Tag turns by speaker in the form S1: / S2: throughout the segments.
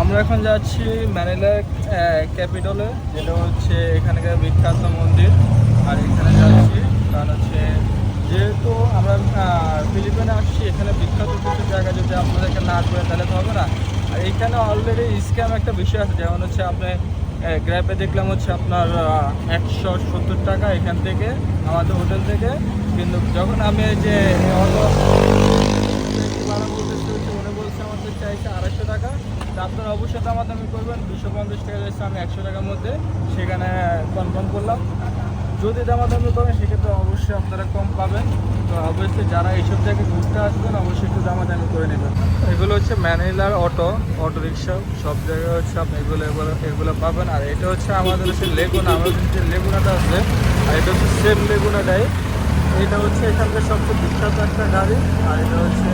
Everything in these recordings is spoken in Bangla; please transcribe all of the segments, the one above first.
S1: আমরা এখন যাচ্ছি ম্যানিলা ক্যাপিটালে, যেটা হচ্ছে এখানকার বিখ্যাত মন্দির। আর এখানে যাচ্ছি কারণ হচ্ছে যেহেতু আমরা ফিলিপিনে আসছি, এখানে বিখ্যাত কিছু জায়গা যদি আপনাদেরকে না করে তাহলে তো হবে না। আর এখানে অলরেডি স্ক্যাম একটা বিষয় আছে, যেমন হচ্ছে আপনি গ্র্যাপে দেখলাম হচ্ছে আপনার 170 টাকা এখান থেকে আমাদের হোটেল থেকে, কিন্তু যখন আমি এই যে অটো ভাড়া বলতেছি উনি বলছে আমাদের চাইছে 250 টাকা। তো আপনারা অবশ্যই দামাদামি করবেন, 250 টাকা যাচ্ছে, আমি 100 টাকার মধ্যে সেখানে কনফার্ম করলাম। যদি দামাদামি করেন সেক্ষেত্রে অবশ্যই আপনারা কম পাবেন। তো অবশ্যই যারা এইসব জায়গায় ঘুরতে আসবেন অবশ্যই একটু দামাদামি করে নেবেন। এগুলো হচ্ছে ম্যানিলার অটো রিক্সা, সব জায়গায় হচ্ছে আপনি এগুলো পাবেন। আর এটা হচ্ছে আমাদের হচ্ছে লেগুনা, আমাদের যে লেগুনাটা আছে, আর এটা হচ্ছে সেম লেগুনাটাই। এটা হচ্ছে এখানকার সবচেয়ে বিখ্যাত একটা গাড়ি। আর এটা হচ্ছে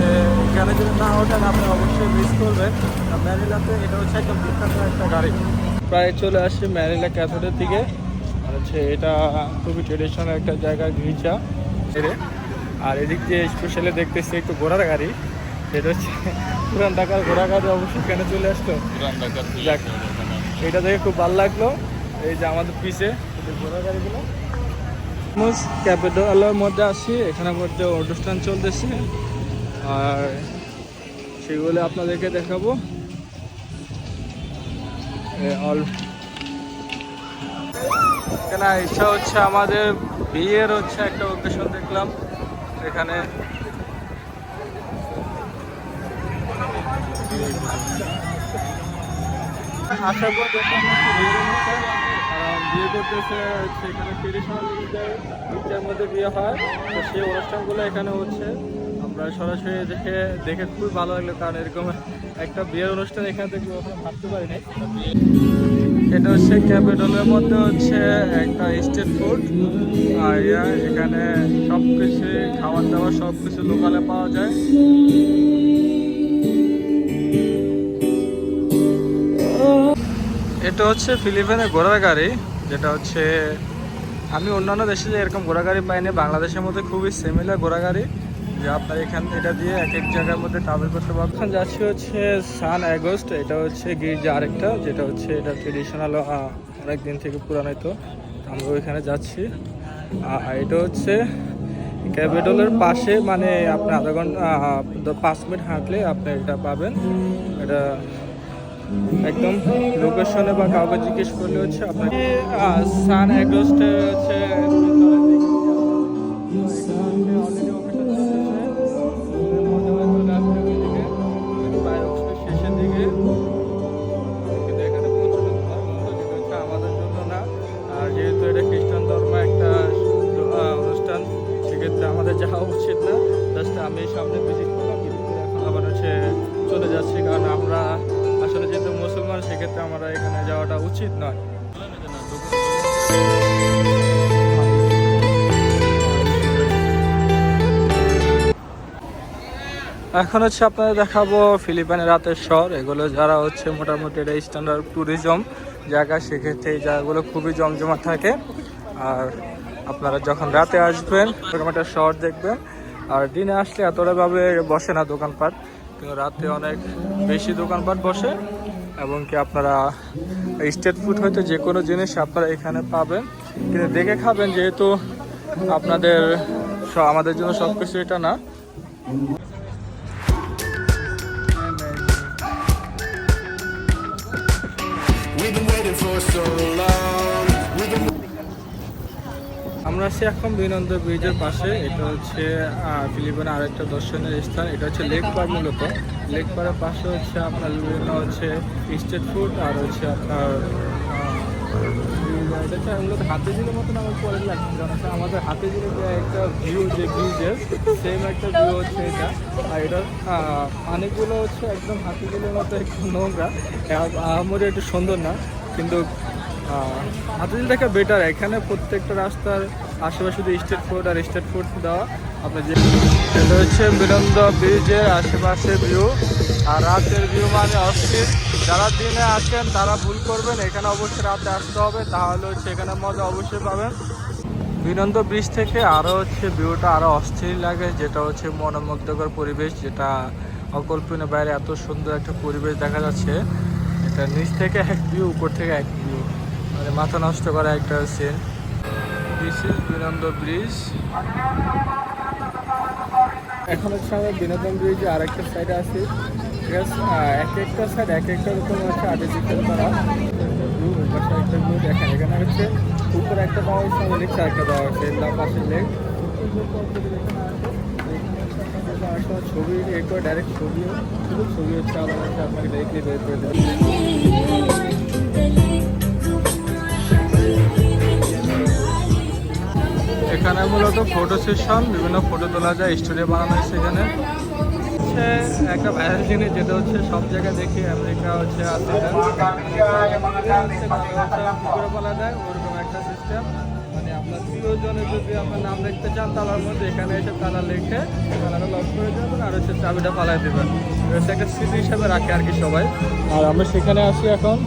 S1: এখানে যদি না ওঠেন আপনি অবশ্যই মিস করবেন। আর ম্যানিলাতে এটা হচ্ছে একদম বিখ্যাত একটা গাড়ি। প্রায় চলে আসছে ম্যানিলা ক্যাথেড্রাল থেকে। আর হচ্ছে এটা খুবই ট্রেডিশনাল একটা জায়গা, গির্জা এরে। আর এদিক দিয়ে স্পেশালি দেখতেছি একটু ঘোড়ার গাড়ি, এটা হচ্ছে পুরান ঢাকার ঘোড়া গাড়ি। অবশ্যই কেন চলে আসলো যাক, এটা দেখে খুব ভালো লাগলো। এই যে আমাদের পিছে ঘোড়া গাড়িগুলো ক্যাপিটালের মধ্যে আসি, এখানের মধ্যে অনুষ্ঠান চলতেছে আর সেগুলো আপনাদেরকে দেখাবো। এখানে ইচ্ছা হচ্ছে আমাদের বিয়ের হচ্ছে একটা ওকেশন দেখলাম এখানে। আসার পর দেখলাম বিয়ে করতেছে, সেখানে ট্রেডিশনাল গির্জার মধ্যে বিয়ে হয়। তো সেই অনুষ্ঠানগুলো এখানে হচ্ছে, আমরা সরাসরি দেখে খুবই ভালো লাগলো, কারণ এরকম একটা বিয়ের অনুষ্ঠান এখানে দেখবো ওখানে ভাবতে পারিনি। এটা হচ্ছে ক্যাপিটালের মধ্যে হচ্ছে একটা স্ট্রিট ফুড এরিয়া, এখানে সব কিছু খাবার দাবার সব কিছু লোকালে পাওয়া যায়। এটা হচ্ছে ফিলিপিনের ঘোড়ার গাড়ি, যেটা হচ্ছে আমি অন্যান্য দেশে যে এরকম ঘোড়া গাড়ি পাইনি, বাংলাদেশের মধ্যে খুবই সিমিলার ঘোড়া গাড়ি, যে আপনার এটা দিয়ে এক এক জায়গার মধ্যে ট্রাভেল করতে পারবেন। এখন যাচ্ছি হচ্ছে সান অ্যাগস্ট, এটা হচ্ছে গির্জা আরেকটা, যেটা হচ্ছে এটা ট্রেডিশনাল অনেক দিন থেকে পুরানিত। আমরা ওইখানে যাচ্ছি। আর এটা হচ্ছে ক্যাপিটালের পাশে, মানে আপনি আধা ঘন্টা 5 মিনিট হাঁটলে আপনি এটা পাবেন। এটা একদম লোকেশনে বা কাউকে জিজ্ঞেস করলে হচ্ছে আপনাকে সান অ্যাগস্টে হচ্ছে শেষের দিকে কিন্তু এখানে প্রচুর যেটা আমাদের জন্য না। আর যেহেতু এটা খ্রিস্টান ধর্ম একটা অনুষ্ঠান, সেক্ষেত্রে আমাদের যাওয়া উচিত না। জাস্ট আমি সামনে ভিজিট করলাম, ভিজিট করে এখন আবার হচ্ছে চলে যাচ্ছি, কারণ আমরা আসলে যেহেতু মুসলমান সেক্ষেত্রে আমরা এখানে যাওয়াটা উচিত নয়। এখন হচ্ছে আপনাদের দেখাবো ফিলিপাইনের রাতের শহর। এগুলো যারা হচ্ছে মোটামুটি এটা স্ট্যান্ডার্ড ট্যুরিজম জায়গা, সেক্ষেত্রে এই জায়গাগুলো খুবই জমজমাট থাকে। আর আপনারা যখন রাতে আসবেন এরকম একটা শহর দেখবেন। আর দিনে আসলে এতটাভাবে বসে না দোকানপাট, কিন্তু রাতে অনেক বেশি দোকানপাট বসে। এবং কি আপনারা স্ট্রিট ফুড হয়তো যে কোনো জিনিস আপনারা এখানে পাবেন, কিন্তু দেখে খাবেন, যেহেতু আপনাদের আমাদের জন্য সব কিছু এটা না। আমরা আছি এখন বিনন্দ ব্রিজের পাশে। এটা হচ্ছে ফিলিপিনের আরেকটা দর্শনীয় স্থান। এটা হচ্ছে লেক পার, মূলত লেক পারের পাশে হচ্ছে আপনার বিভিন্ন হচ্ছে স্ট্রিট ফুড। আর হচ্ছে আপনার এটা মূলত হাতিঝিলের মতন আমার পরে লাগছে, কারণ আমাদের হাতিঝিলের যে একটা ভিউ, যে ব্রিজের সেম একটা ভিউ হচ্ছে এটা। আর এটার পানিগুলো হচ্ছে একদম হাতিঝিলের মতো একটু নোংরা, আহামরি একটু সুন্দর না, কিন্তু হাতিঝিল থেকে বেটার। এখানে প্রত্যেকটা রাস্তার আশেপাশে শুধু স্ট্রিট ফুড দেওয়া। আপনার যে এটা হচ্ছে বিনন্দ ব্রিজের আশেপাশে ভিউ, আর রাতের ভিউ মানে অস্থির। যারা দিনে আসেন তারা ভুল করবেন, এখানে অবশ্যই রাতে আসতে হবে, তাহলে হচ্ছে এখানে মজা অবশ্যই পাবেন। বিনন্দ ব্রিজ থেকে আরও হচ্ছে ভিউটা আরও অস্থির লাগে, যেটা হচ্ছে মনোমুগ্ধকর পরিবেশ, যেটা অকল্পনীয় বাইরে এত সুন্দর একটা পরিবেশ দেখা যাচ্ছে। একটা নিচ থেকে এক ভিউ, উপর থেকে এক ভিউ, মানে মাথা নষ্ট করা একটা সিন। দিস ইজ বিনোদন ব্রিজ। এখন হচ্ছে আমরা বিনোদন ব্রিজে আরেকটা সাইডে আছি, ঠিক আছে। এক একটা সাইড এক একটা রকম হচ্ছে আর্টিফিশিয়াল করা ভিউ, পাশে একটা ভিউ দেখেন। এখানে হচ্ছে উপরে একটা দেওয়া হয়েছে, আমাদের নিচে একটা দেওয়া হয়েছে, পাশের লেক। ছবি এ করে ডাইরেক্ট ছবিও, শুধু ছবি হচ্ছে আবার হচ্ছে আপনাকে ডাইরেক্টলি বের করে দেওয়া। এখানে মূলত ফটো সেশন, বিভিন্ন ফটো তোলা যায়, স্টুডিও বানানো হয়েছে এখানে। হচ্ছে একটা ভাইরাল জিনিস যেটা হচ্ছে সব জায়গায় দেখি, আমেরিকা হচ্ছে আছে, পুকুরে বলা যায় ওরকম একটা সিস্টেম। মানে আপনার প্রিয়জনে যদি আপনার নাম লিখতে চান তালার মধ্যে, এখানে এসে তালা লিখে তালাটা লক করে দেবেন আর হচ্ছে চাবিটা পালাই দেবেন। এটা একটা স্মৃতি হিসাবে রাখে আর কি সবাই। আর আমরা সেখানে আসি এখন।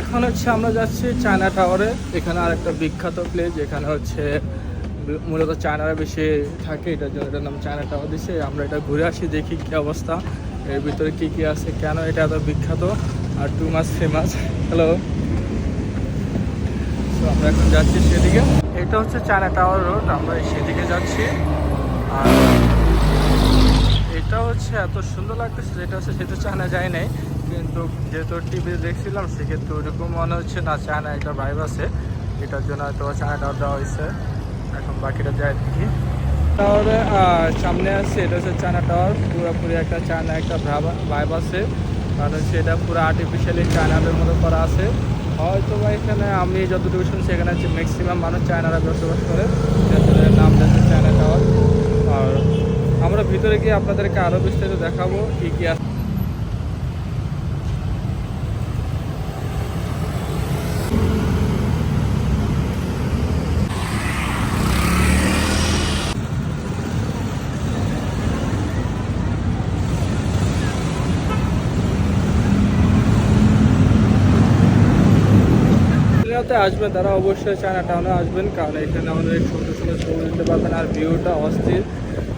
S1: এখন হচ্ছে আমরা যাচ্ছি চায়না টাওয়ারে। এখানে আর একটা বিখ্যাত প্লেস, এখানে হচ্ছে মূলত চায়নারা বেশি থাকে, এটার জন্য এটার নাম চায়না টাওয়ার দিচ্ছে। আমরা এটা ঘুরে আসি, দেখি কী অবস্থা, এর ভিতরে কী কী আছে, কেন এটা এত বিখ্যাত আর টু মাচ ফেমাস। হ্যালো, তো আমরা এখন যাচ্ছি সেদিকে। এটা হচ্ছে চায়না টাওয়ার রোড, আমরা সেদিকে যাচ্ছি। আর এটা হচ্ছে এত সুন্দর লাগতেছে, যেটা হচ্ছে সেটা চায়না যায় নাই, কিন্তু যেহেতু টিভিতে দেখছিলাম সেক্ষেত্রে ওইরকম মনে হচ্ছে না চায়না একটা ভাইব আছে, এটার জন্য হয়তো চায়না টাওয়ার দেওয়া হয়েছে। এখন বাকিটা যায় দেখি। টাওয়ারে সামনে আছে, এটা হচ্ছে চায়না টাওয়ার, পুরোপুরি একটা চায়না একটা ভাইব আছে, কারণ হচ্ছে এটা পুরো আর্টিফিশিয়ালি চায়নাদের মতো করা আছে। হয়তো বা এখানে আমি যতটুকু শুনছি এখানে হচ্ছে ম্যাক্সিমাম মানুষ চায়নারা বসবাস করে, নাম যাচ্ছে চায়না টাওয়ার। আর আমরা ভিতরে গিয়ে আপনাদেরকে আরও বিস্তারিত দেখাবো কী কী আছে। আসবেন তারা অবশ্যই চায়না টাউনে আসবেন, কারণ এখানে অনেক সুন্দর সুন্দর ছবি দিতে পারবেন আর ভিউটা অস্থির।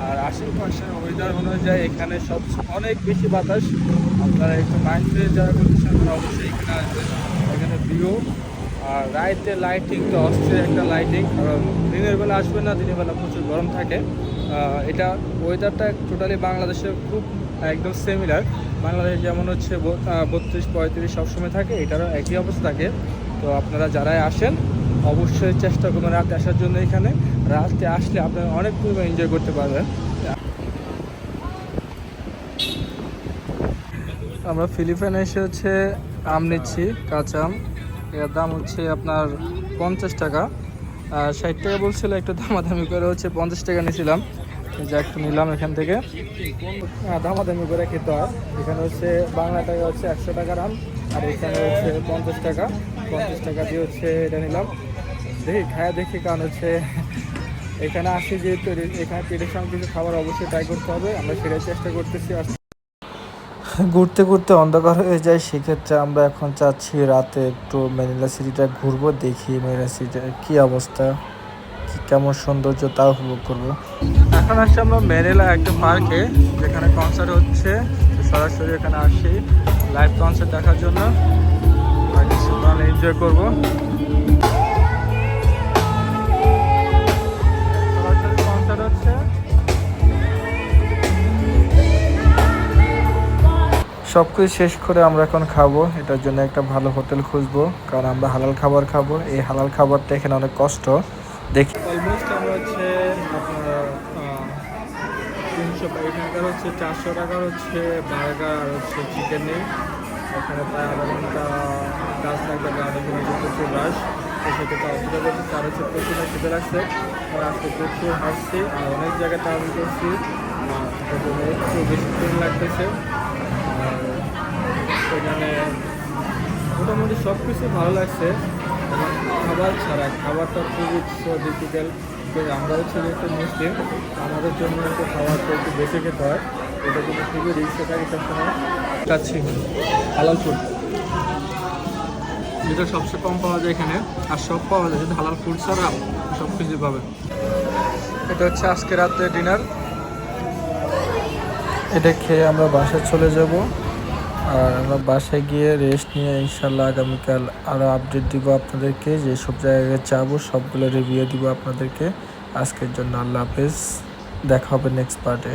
S1: আর আশেপাশের ওয়েদার অনুযায়ী এখানে সব অনেক বেশি বাতাস। আপনারা একটু মাইন্ড ফ্রেশ যারা করতেছেন তারা অবশ্যই এখানে আসবেন। এখানে ভিউ আর রাইতে লাইটিং তো অস্থির একটা লাইটিং, কারণ দিনের বেলা আসবেন না, দিনের বেলা প্রচুর গরম থাকে। এটা ওয়েদারটা টোটালি বাংলাদেশের খুব একদম সিমিলার। বাংলাদেশ যেমন হচ্ছে 32-35 সবসময় থাকে, এটারও একই অবস্থা থাকে। তো আপনারা যারাই আসেন অবশ্যই চেষ্টা করবেন রাতে আসার জন্য। এখানে রাতে আসলে আপনারা অনেক পরিমাণ এনজয় করতে পারবেন। আমরা ফিলিপাইনে এসে হচ্ছে আম নিচ্ছি, কাঁচা আম। এর দাম হচ্ছে আপনার 50 টাকা, 60 টাকা বলছিল, একটু দামাদামি করে হচ্ছে 50 টাকা নিয়েছিলাম, যা একটু নিলাম এখান থেকে। দামাদামি করে খেতে হয়। এখানে হচ্ছে বাংলা টাকা হচ্ছে 100 টাকার আম, আর এখানে হচ্ছে 50 টাকা। 50 টাকা দিয়ে হচ্ছে এটা নিলাম, দেখি খায়া দেখি, কারণ হচ্ছে এখানে আসি যেহেতু এখানে পেটের সঙ্গে কিছু খাবার অবশ্যই ট্রাই করতে হবে, আমরা সেটাই চেষ্টা করতেছি। ঘুরতে ঘুরতে অন্ধকার হয়ে যায়, সেক্ষেত্রে আমরা এখন চাচ্ছি রাতে একটু ম্যানিলা সিটিটা ঘুরবো, দেখি ম্যানিলা সিটির কী অবস্থা, কেমন সৌন্দর্য তা উপভোগ করবো। এখন আসছি আমরা ম্যানিলা একটা পার্কে, যেখানে কনসার্ট হচ্ছে, সরাসরি এখানে আসি লাইভ কনসার্ট দেখার জন্য, এনজয় করবো। সরাসরি কনসার্ট হচ্ছে। সব কিছু শেষ করে আমরা এখন খাবো, এটার জন্য একটা ভালো হোটেল খুঁজবো, কারণ আমরা হালাল খাবার খাবো। এই হালাল খাবারটা এখানে অনেক কষ্ট দেখি। অলমোস্ট আমরা হচ্ছে আপনার 300, এখানকার হচ্ছে 400 টাকার হচ্ছে বার্গার আর হচ্ছে চিকেন নেই। এখানে প্রায় আধা ঘন্টা কাজ লাগবে, আধা ঘন্টা প্রচুর রাশ, তো সেক্ষেত্রে অসুবিধা করছে। তার হচ্ছে প্রচুর খেতে লাগছে, আর আজকে প্রচুর হাসছি আর অনেক জায়গায় ট্রাভেল করছি, এটার জন্য একটু বেশি ট্রেন লাগতেছে। আর সেখানে মোটামুটি সব কিছু ভালো লাগছে, এবং খাবার ছাড়া, খাবারটা খুবই ডিফিকাল্ট। আমরা হচ্ছে যেহেতু মুসলিম, আমাদের জন্য একটু খাবারটা একটু বেশি খেতে হয়, এটা কিন্তু খুবই রিক্সে থাকে সবসময়। খাচ্ছি হালাল ফুড, যেটা সবচেয়ে কম পাওয়া যায় এখানে, আর সব পাওয়া যায়, যদি হালাল ফুড ছাড়া সব কিছু পাবে। এটা হচ্ছে আজকে রাত্রে ডিনার। এটা খেয়ে আমরা বাসায় চলে যাব। আর আমরা বাসায় গিয়ে রেস্ট নিয়ে ইনশাল্লাহ আগামীকাল আরও আপডেট দিব আপনাদেরকে, যেসব জায়গায় যাবো সবগুলো রিভিউ দিব আপনাদেরকে। আজকের জন্য আল্লাহ হাফেজ, দেখা হবে নেক্সট পার্টে।